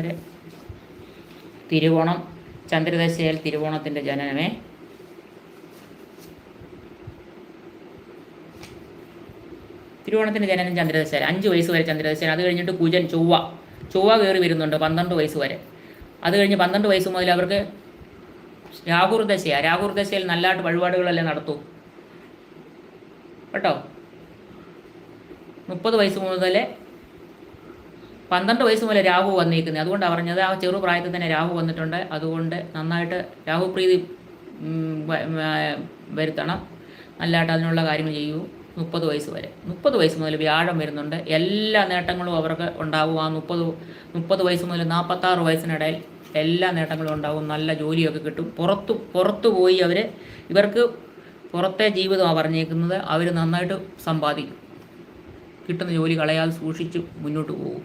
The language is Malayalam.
ജനനക്കാരെ തിരുവോണം ചന്ദ്രദശയിൽ തിരുവോണത്തിൻ്റെ ജനനമേ. തിരുവോണത്തിൻ്റെ ജനനം ചന്ദ്രദശയിൽ 5 വയസ്സ് വരെ ചന്ദ്രദശയിൽ. അത് കഴിഞ്ഞിട്ട് കുജൻ ചൊവ്വ കയറി വരുന്നുണ്ട് 12 വയസ്സ് വരെ. അത് കഴിഞ്ഞ് 12 വയസ്സ് മുതൽ അവർക്ക് രാഹുർദശയാണ്. രാഹുർദശയിൽ നല്ലതായിട്ട് വഴിപാടുകളെല്ലാം നടത്തും കേട്ടോ. 30 വയസ്സ് മുതൽ 12 വയസ്സ് മുതൽ രാഹു വന്നിരിക്കുന്നത്. അതുകൊണ്ടാണ് പറഞ്ഞത് ആ ചെറുപ്രായത്തിൽ തന്നെ രാഹു വന്നിട്ടുണ്ട്. അതുകൊണ്ട് നന്നായിട്ട് രാഹുപ്രീതി വരുത്തണം. നല്ലതായിട്ട് അതിനുള്ള കാര്യങ്ങൾ ചെയ്യൂ. 30 വയസ്സ് വരെ. 30 വയസ്സ് മുതൽ വ്യാഴം വരുന്നുണ്ട്. എല്ലാ നേട്ടങ്ങളും അവർക്ക് ഉണ്ടാവും. ആ 30 വയസ്സ് മുതൽ 46 വയസ്സിനിടയിൽ എല്ലാ നേട്ടങ്ങളും ഉണ്ടാവും. നല്ല ജോലിയൊക്കെ കിട്ടും. പുറത്തു പോയി ഇവർക്ക് പുറത്തെ ജീവിതമാണ് പറഞ്ഞേക്കുന്നത്. അവർ നന്നായിട്ട് സമ്പാദിക്കും. കിട്ടുന്ന ജോലി കളയാതെ സൂക്ഷിച്ച് മുന്നോട്ട് പോകും.